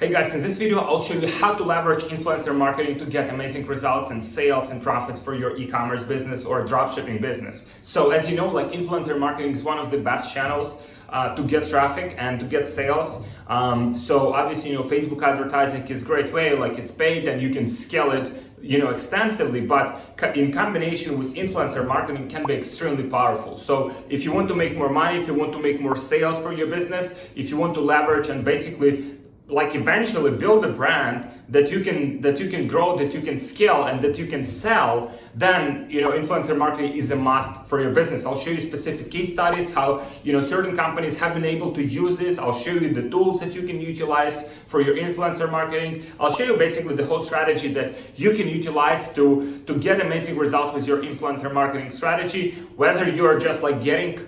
Hey guys, in this video I'll show you how to leverage influencer marketing to get amazing results and sales and profits for your e-commerce business or dropshipping business. So as you know, like influencer marketing is one of the best channels to get traffic and to get sales. So obviously, Facebook advertising is a great way, like it's paid and you can scale it, extensively, but in combination with influencer marketing can be extremely powerful. So if you want to make more money, if you want to make more sales for your business, if you want to leverage and basically eventually build a brand that you can grow, that you can scale, and that you can sell, then influencer marketing is a must for your business. I'll show you specific case studies how certain companies have been able to use this. I'll show you the tools that you can utilize for your influencer marketing. I'll show you basically the whole strategy that you can utilize to get amazing results with your influencer marketing strategy, whether you're just getting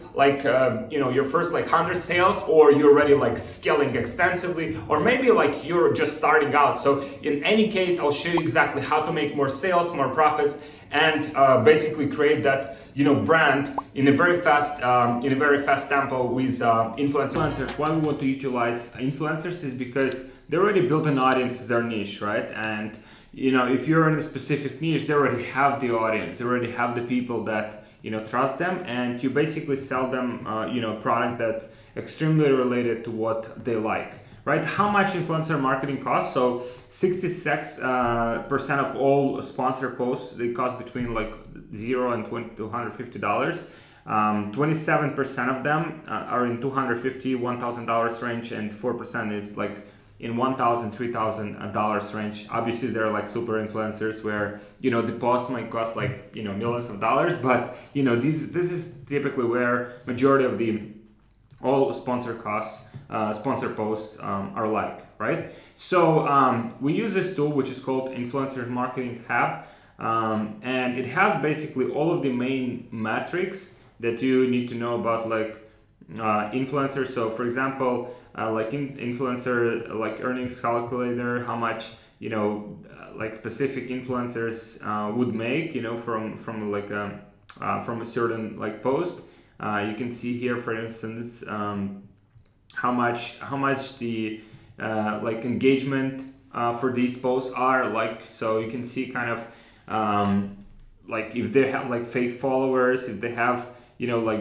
your first 100 sales, or you're already scaling extensively, or maybe you're just starting out. So in any case, I'll show you exactly how to make more sales, more profits, and basically create that brand in a very fast tempo with influencers. Why we want to utilize influencers is because they already built an audience as their niche, right? And if you're in a specific niche, they already have the audience, they already have the people that trust them, and you basically sell them a product that's extremely related to what they like. Right? How much influencer marketing costs? So 66% of all sponsored posts, they cost between $0 and $250. 27% of them are in $250, $1,000 range, and 4% is in $1,000, $3,000 range. Obviously, there are super influencers where the post might cost millions of dollars, but this is typically where majority of the all sponsor costs, sponsor posts are right? So we use this tool, which is called Influencer Marketing Hub, and it has basically all of the main metrics that you need to know about influencers. So for example, influencer earnings calculator, how much specific influencers would make from a certain post. You can see here, for instance, how much the engagement for these posts are so you can see kind of if they have fake followers, if they have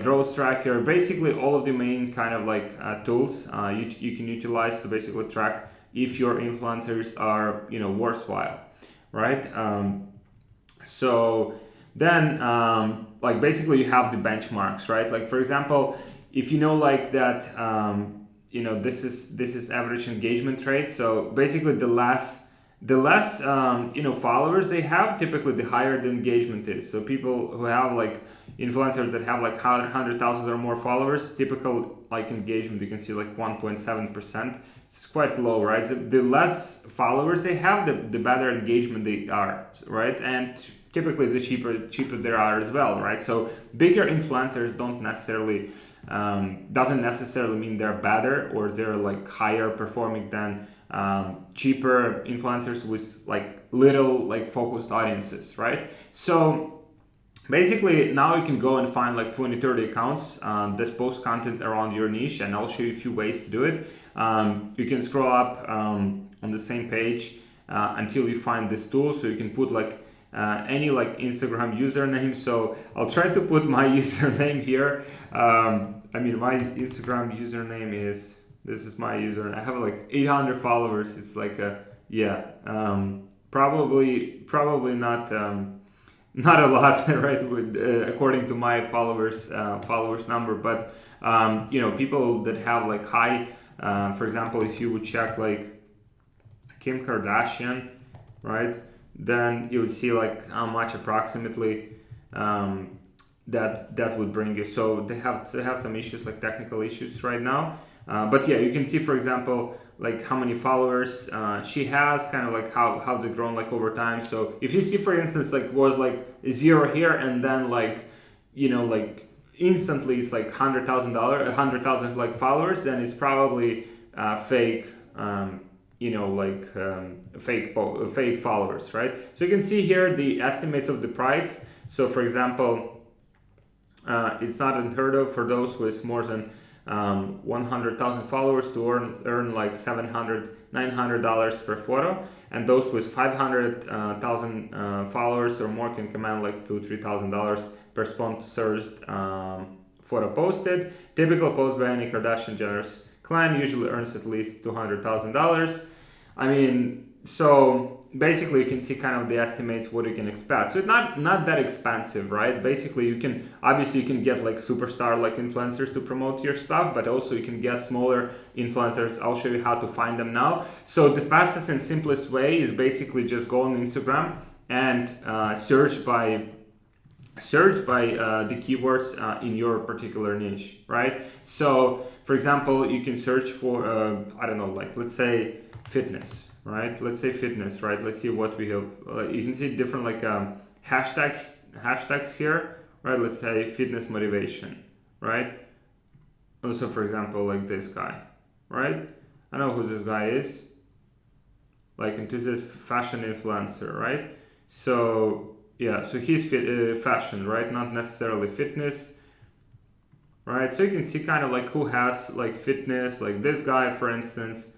growth tracker, basically all of the main kind of tools you can utilize to basically track if your influencers are worthwhile, right? So then basically you have the benchmarks, right? For example, if that this is average engagement rate. So basically the less followers they have, typically the higher the engagement is. So people who have influencers that have 100,000 or more followers, typical engagement, you can see 1.7%. It's quite low, right? So the less followers they have, the better engagement they are, right? And typically the cheaper they are as well, right? So bigger influencers doesn't necessarily mean they're better or they're higher performing than cheaper influencers with little focused audiences, right? So basically now you can go and find 20-30 accounts that post content around your niche, and I'll show you a few ways to do it. You can scroll up on the same page until you find this tool, so you can put any Instagram username. So I'll try to put my username here. My Instagram username is, this is my username. I have 800 followers. It's probably not a lot, right? According to my followers number, but people that have high, for example, if you would check Kim Kardashian, right? Then you would see how much approximately that would bring you. So they have some issues, technical issues right now. But yeah, you can see, for example, how many followers she has, kind of how they've grown over time. So if you see, for instance, was 0 here, and then instantly it's $100,000 followers, then it's probably fake. Fake followers, right? So you can see here the estimates of the price. So for example, it's not unheard of for those with more than 100,000 followers to earn like $900 per photo, and those with 500,000 followers or more can command like $2,000-3,000 per sponsored photo posted. Typical post by any Kardashian Jenner's client usually earns at least $200,000. I mean, so basically you can see kind of the estimates what you can expect. So it's not that expensive, right? Basically you can get like superstar like influencers to promote your stuff, but also you can get smaller influencers. I'll show you how to find them now. So the fastest and simplest way is basically just go on Instagram and search by the keywords in your particular niche, right? So for example, you can search for I don't know, like let's say fitness, right? Let's say fitness, right? Let's see what we have. You can see different like hashtags here, right? Let's say fitness motivation, right? Also, for example, like this guy, right? I know who this guy is. Like into this fashion influencer, right? So yeah, so he's fashion, right? Not necessarily fitness, right? So you can see kind of like who has like fitness, like this guy, for instance,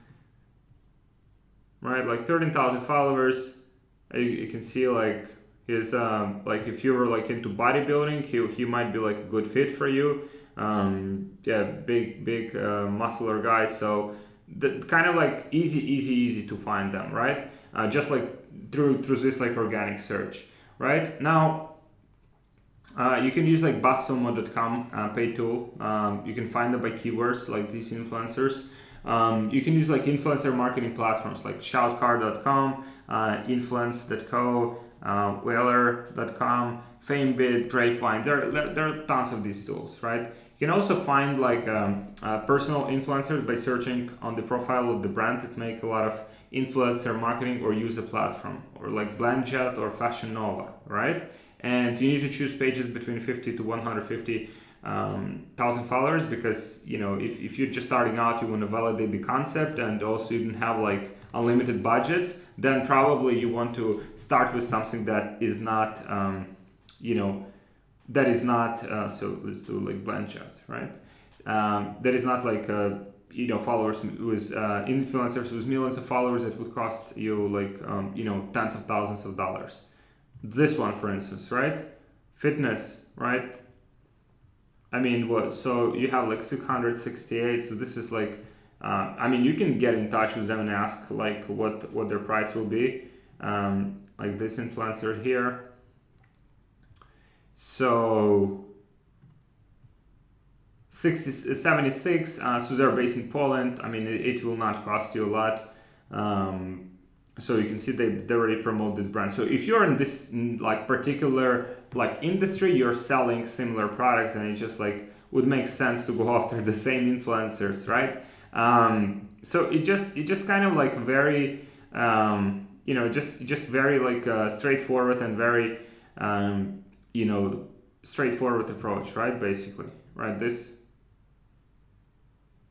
right? Like 13,000 followers. You can see like his like if you were like into bodybuilding, he might be like a good fit for you. Yeah, big muscular guy. So the kind of like easy to find them, right? Just like through this like organic search. Right now, you can use like buzzsumo.com paid tool. You can find them by keywords like these influencers. You can use like influencer marketing platforms like shoutcar.com, influence.co, whaler.com, famebit, grapevine. There are tons of these tools, right? You can also find like personal influencers by searching on the profile of the brand that make a lot of influencer marketing or use a platform, or like Blendjet or Fashion Nova, right? And you need to choose pages between 50 to 150 thousand followers, because you know if you're just starting out, you want to validate the concept, and also you don't have like unlimited budgets, then probably you want to start with something that is not so let's do like Blendjet, right? That is not like followers with influencers with millions of followers that would cost you like tens of thousands of dollars. This one, for instance, right? Fitness, right? I mean, what? So you have like 668. So this is like, you can get in touch with them and ask like what their price will be. Like this influencer here. So 76. So they're based in Poland. I mean, it will not cost you a lot. So you can see they already promote this brand. So if you're in this like particular like industry, you're selling similar products, and it just like would make sense to go after the same influencers, right? So it just kind of like very just very like straightforward and very straightforward approach, right? Basically, right? This,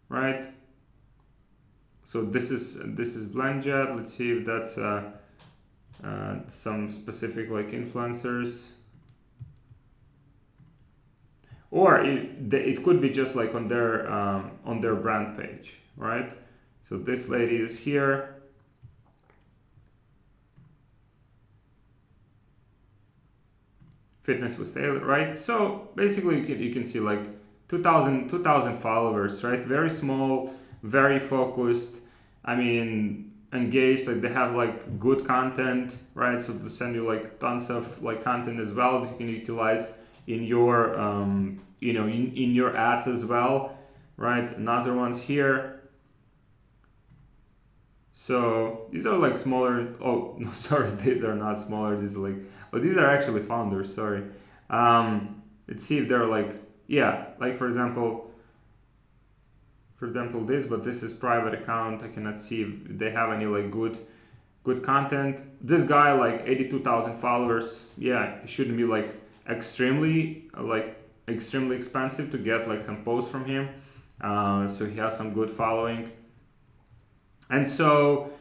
right? So this is Blendjet. Let's see if that's some specific like influencers, or it could be just like on their brand page, right? So this lady is here. Fitness with Taylor, right? So basically you can see like 2,000 followers, right? Very small, very focused. I mean, engaged. Like they have like good content, right? So to send you like tons of like content as well that you can utilize in your in your ads as well, right? Another one's here. So these are like smaller. Oh no, sorry, these are not smaller. These are like, these are actually founders. Sorry. Let's see if they're like, yeah, like for example this, but this is private account. I cannot see if they have any like good content. This guy like 82,000 followers. Yeah, it shouldn't be like extremely expensive to get like some posts from him. So he has some good following. And so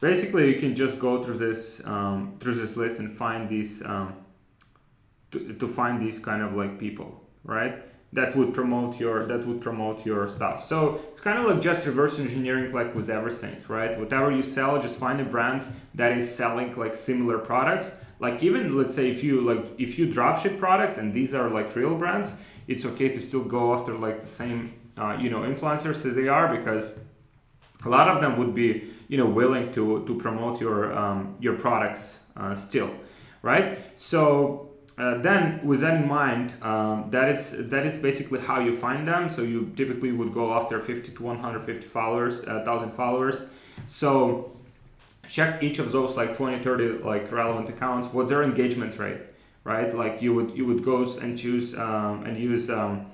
basically you can just go through this list and find these to find these kind of like people, right? that would promote your stuff. So it's kind of like just reverse engineering, like with everything, right? Whatever you sell, just find a brand that is selling like similar products. Like even let's say if you dropship products and these are like real brands, it's okay to still go after like the same influencers as they are, because a lot of them would be willing to promote your products still, right? So then with that in mind, that is basically how you find them. So you typically would go after 50 to 150 followers, 1,000 followers. So check each of those like 20, 30 like relevant accounts. What's their engagement rate, right? Like you would go and choose and use the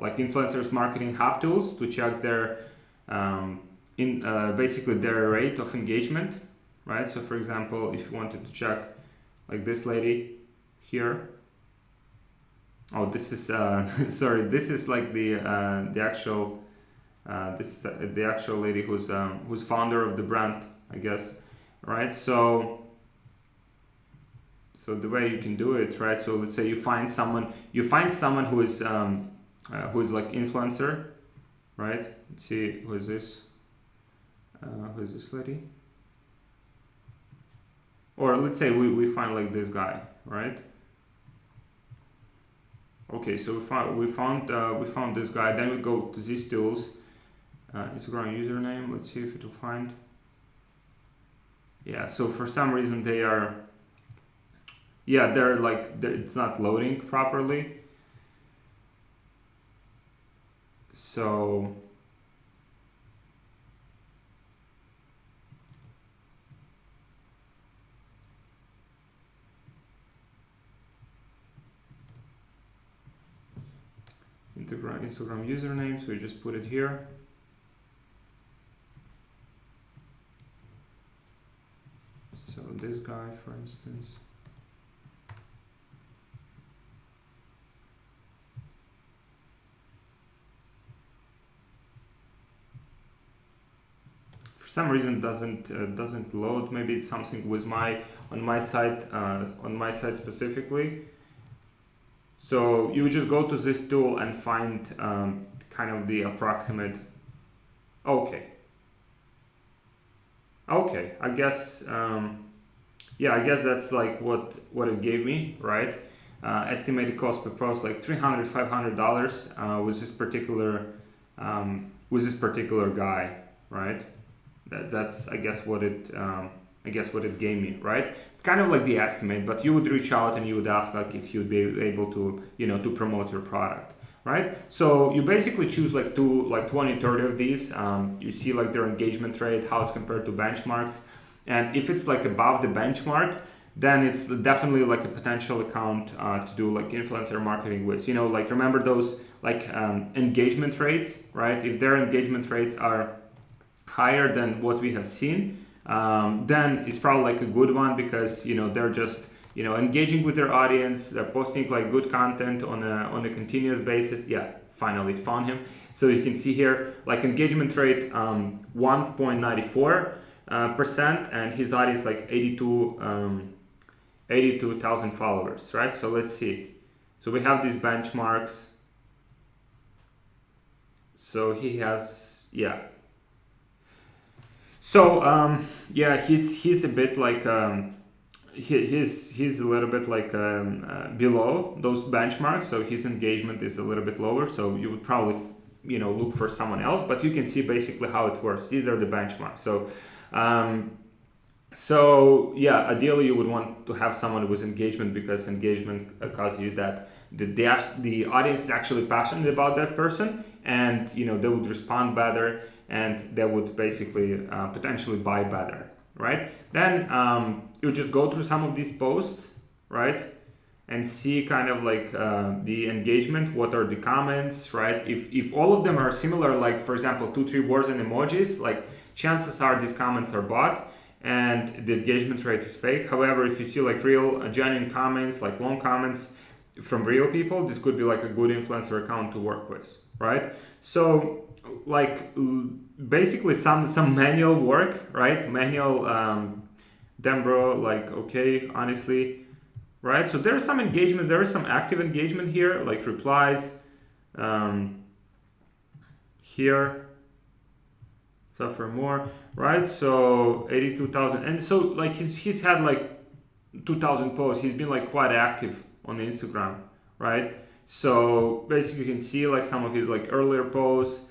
like influencers marketing hub tools to check their basically their rate of engagement, right? So for example, if you wanted to check like this lady here. Oh, this is sorry. This is like the actual. This is the actual lady who's founder of the brand, I guess, right? So the way you can do it, right? So let's say you find someone who is like influencer, right? Let's see, who is this? Who is this lady? Or let's say we find like this guy, right? Okay, so we found this guy. Then we go to these tools, Instagram username. Let's see if it will find. Yeah. So for some reason they are. Yeah, it's not loading properly. So. Instagram username, so we just put it here. So this guy, for instance. For some reason doesn't load. Maybe it's something with on my site specifically. So you would just go to this tool and find kind of the approximate. Okay, I guess I guess that's like what it gave me, right? Estimated cost per post like $300-$500 with this particular guy, right? That's I guess what it gave me, right? Kind of like the estimate, but you would reach out and you would ask like if you'd be able to to promote your product, right? So you basically choose like 20, 30 of these. You see like their engagement rate, how it's compared to benchmarks, and if it's like above the benchmark, then it's definitely like a potential account to do like influencer marketing with. Like remember those like engagement rates, right? If their engagement rates are higher than what we have seen, then it's probably like a good one, because they're just engaging with their audience, they're posting like good content on a continuous basis. Yeah, finally it found him. So you can see here like engagement rate 1.94%, and his audience like 82,000 followers, right? So let's see. So we have these benchmarks. So he has, yeah. So he's a bit like he's a little bit like below those benchmarks. So his engagement is a little bit lower. So you would probably look for someone else. But you can see basically how it works. These are the benchmarks. So ideally you would want to have someone with engagement, because engagement causes you that the audience is actually passionate about that person, and they would respond better, and they would basically potentially buy better, right? Then you just go through some of these posts, right, and see kind of like the engagement, what are the comments, right? If all of them are similar, like for example 2-3 words and emojis, like chances are these comments are bot and the engagement rate is fake. However, if you see like real genuine comments, like long comments from real people, this could be like a good influencer account to work with, right? So like basically some manual work, right? Manual Dembro, like okay, honestly, right? So there's some engagement, there is some active engagement here, like replies here, suffer more, right? So 82,000, and so like he's had like 2,000 posts. He's been like quite active on Instagram, right? So basically you can see like some of his like earlier posts.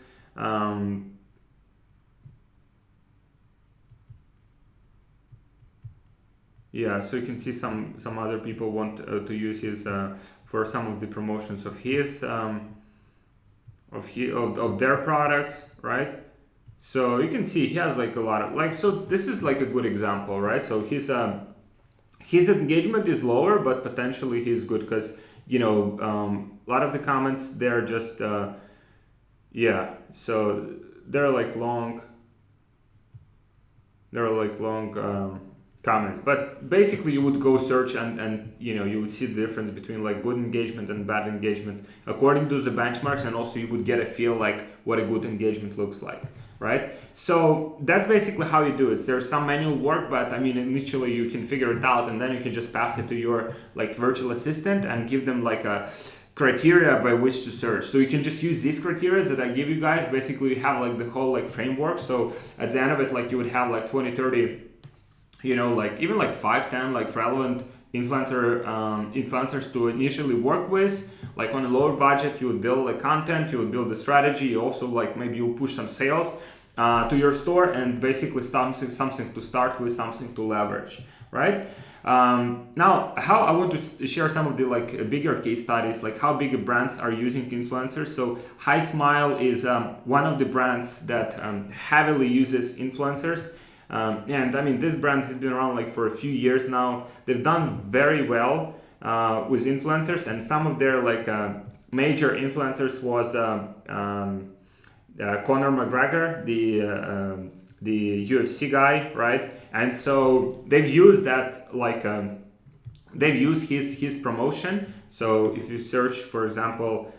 Yeah, so you can see some other people want to use his for some of the promotions of his of their products, right? So you can see he has like a lot of like, so this is like a good example, right? So his engagement is lower, but potentially he's good because a lot of the comments they're just yeah, so they're like long comments, but basically you would go search and you would see the difference between like good engagement and bad engagement according to the benchmarks, and also you would get a feel like what a good engagement looks like, right? So that's basically how you do it. There's some manual work, but I mean initially you can figure it out, and then you can just pass it to your like virtual assistant and give them like a criteria by which to search. So you can just use these criteria that I give you guys. Basically you have like the whole like framework, so at the end of it like you would have like 20, 30, like even like 5-10 like relevant influencers to initially work with. Like on a lower budget you would build like content, you would build a strategy, you also like maybe you'll push some sales to your store, and basically something to start with, something to leverage, right? Now how I want to share some of the like bigger case studies, like how big brands are using influencers. So High Smile is one of the brands that heavily uses influencers. And I mean, this brand has been around like for a few years now. They've done very well with influencers, and some of their like major influencers was Conor McGregor, the UFC guy, right? And so they've used that like they've used his promotion. So if you search, for example,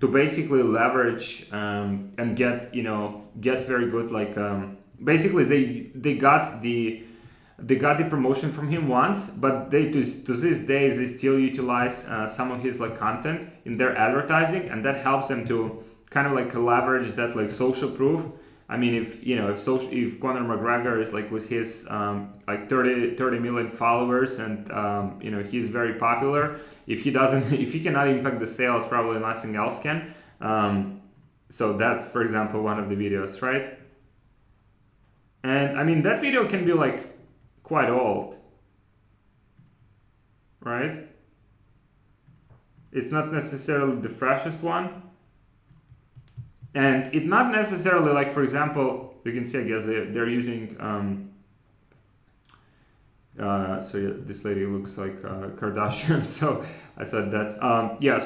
to basically leverage and get very good like basically they got the promotion from him once, but they to these days they still utilize some of his like content in their advertising, and that helps them to kind of like leverage that like social proof. I mean, if Conor McGregor is like with his like 30 million followers, and he's very popular, if he cannot impact the sales, probably nothing else can. So that's, for example, one of the videos, right? And I mean, that video can be like quite old, right? It's not necessarily the freshest one, and it's not necessarily like, for example, you can see, I guess they're using so yeah, this lady looks like Kardashian. So I said that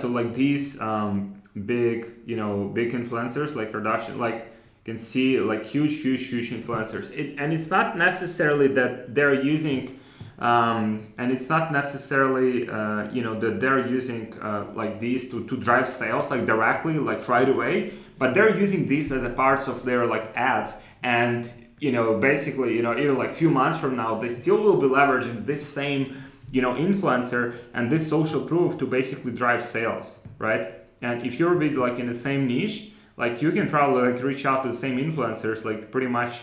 so like these big influencers like Kardashian, like you can see like huge influencers. And it's not necessarily that they're using and it's not necessarily that they're using like these to drive sales like directly, like right away, but they're using these as a part of their like ads. And basically even like few months from now they still will be leveraging this same influencer and this social proof to basically drive sales, right? And if you're with like in the same niche, like you can probably like reach out to the same influencers. Like pretty much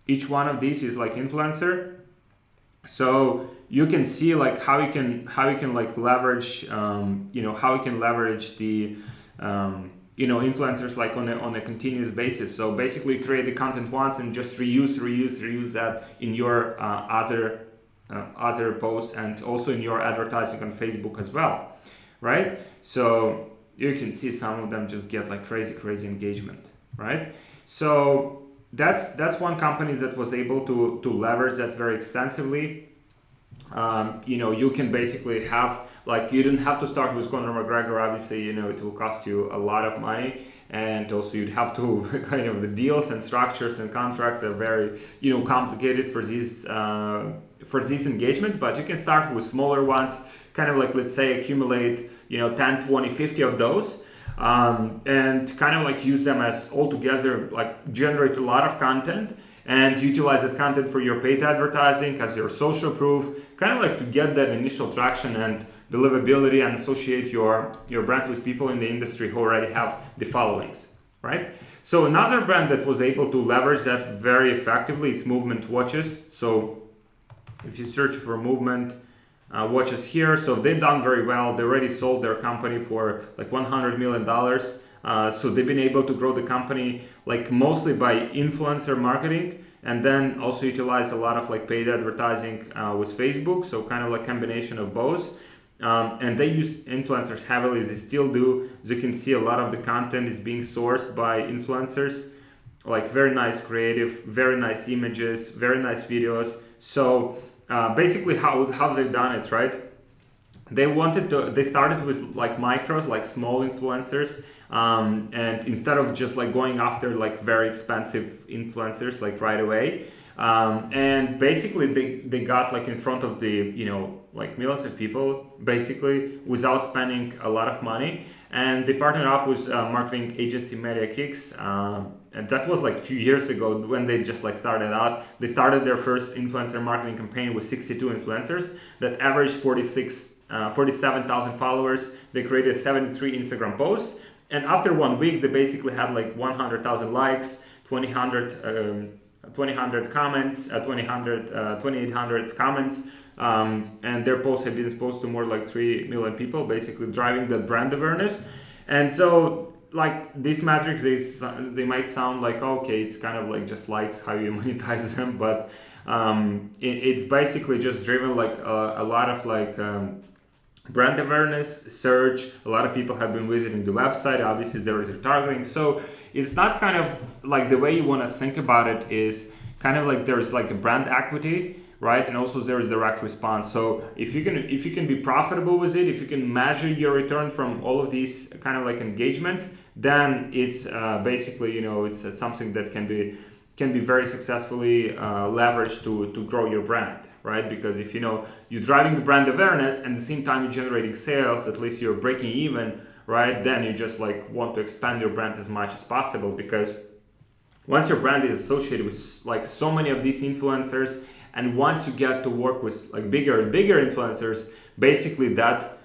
each one of these is like influencer. So you can see like how you can like leverage how you can leverage the influencers like on a continuous basis. So basically create the content once and just reuse that in your other posts, and also in your advertising on Facebook as well, right? So you can see some of them just get like crazy engagement, right? So that's one company that was able to leverage that very extensively. You can basically have like, you don't have to start with Conor McGregor. Obviously, it will cost you a lot of money, and also you'd have to kind of the deals and structures and contracts are very complicated for these engagements. But you can start with smaller ones, kind of like, let's say, accumulate 10, 20, 50 of those, and kind of like use them as all together, like generate a lot of content and utilize that content for your paid advertising as your social proof, kind of like to get that initial traction and believability and associate your brand with people in the industry who already have the followings, right? So another brand that was able to leverage that very effectively is Movement Watches. So if you search for Movement watches here, so they've done very well. They already sold their company for like $100 million. So they've been able to grow the company like mostly by influencer marketing, and then also utilize a lot of like paid advertising with Facebook. So kind of like combination of both. And they use influencers heavily, they still do. As you can see, a lot of the content is being sourced by influencers, like very nice creative, very nice images, very nice videos. So basically how they've done it, right? They started with like micros, like small influencers, and instead of just like going after like very expensive influencers like right away, and basically they got like in front of the like millions of people basically without spending a lot of money. And they partnered up with marketing agency Media Kicks, and that was like a few years ago when they just like started out. They started their first influencer marketing campaign with 62 influencers that averaged 47,000 followers. They created 73 Instagram posts, and after 1 week they basically had like 100,000 likes, 2,800 comments, 2,800 comments, and their posts have been exposed to more like 3 million people, basically driving that brand awareness. And so like these metrics, they might sound like, okay, it's kind of like just likes, how you monetize them, but it's basically just driven like a lot of like brand awareness, search. A lot of people have been visiting the website. Obviously there is retargeting. So it's not kind of like the way you want to think about it is kind of like there's like a brand equity, right? And also there is direct response. So if you can be profitable with it, if you can measure your return from all of these kind of like engagements, then it's basically it's something that can be very successfully leveraged to grow your brand, right? Because if you're driving the brand awareness and at the same time you're generating sales, at least you're breaking even, right? Then you just like want to expand your brand as much as possible, because once your brand is associated with like so many of these influencers, and once you get to work with like bigger and bigger influencers, basically that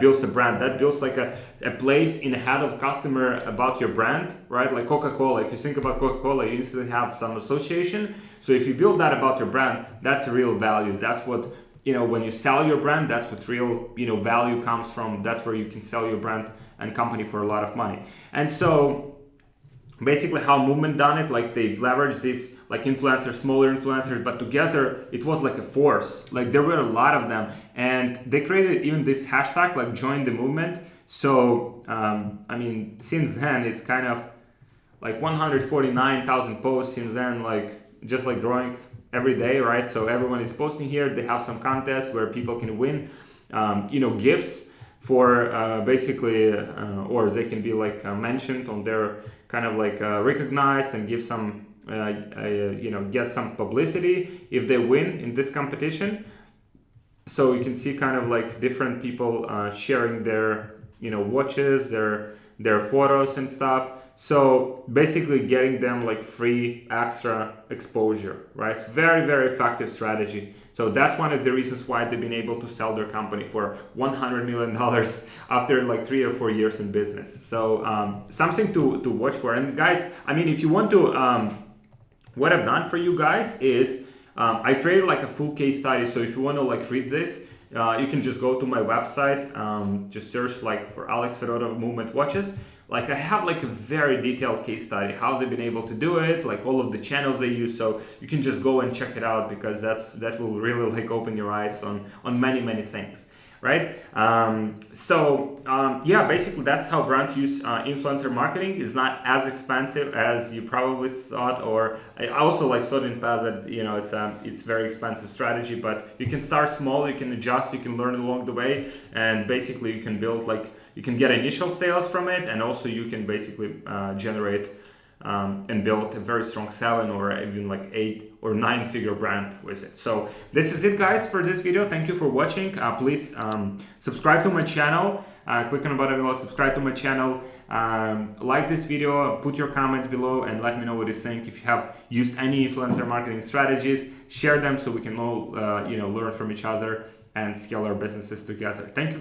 builds a brand, that builds like a place in the head of customer about your brand, right? Like Coca-Cola, if you think about Coca-Cola, you instantly have some association. So if you build that about your brand, that's real value. That's what, when you sell your brand, that's what real, value comes from. That's where you can sell your brand and company for a lot of money. And so basically how Movement done it, like they've leveraged this like influencers, smaller influencers, but together it was like a force. Like there were a lot of them, and they created even this hashtag like join the movement. So since then it's kind of like 149,000 posts since then, like just like growing every day, right? So everyone is posting here. They have some contests where people can win gifts for basically or they can be like mentioned on their kind of like recognized and give some get some publicity if they win in this competition. So you can see kind of like different people sharing their watches, their photos and stuff. So basically getting them like free extra exposure, right? It's very, very effective strategy. So that's one of the reasons why they've been able to sell their company for $100 million after like 3 or 4 years in business. So something to watch for. And guys, if you want to, what I've done for you guys is I created like a full case study. So if you want to like read this, you can just go to my website, just search like for Alex Fedotoff Movement Watches. Like I have like a very detailed case study, how they've been able to do it, like all of the channels they use. So you can just go and check it out, because that will really like open your eyes on many, many things, right? Basically that's how brand use influencer marketing is not as expensive as you probably thought, or I also like thought in the past that it's very expensive strategy. But you can start small, you can adjust, you can learn along the way, and basically you can build you can get initial sales from it, and also you can basically generate and build a very strong 7 or even like 8 or 9 figure brand with it. So this is it, guys, for this video. Thank you for watching. Please subscribe to my channel. click on the button below, subscribe to my channel, like this video, put your comments below, and let me know what you think. If you have used any influencer marketing strategies, share them so we can all learn from each other and scale our businesses together. Thank you.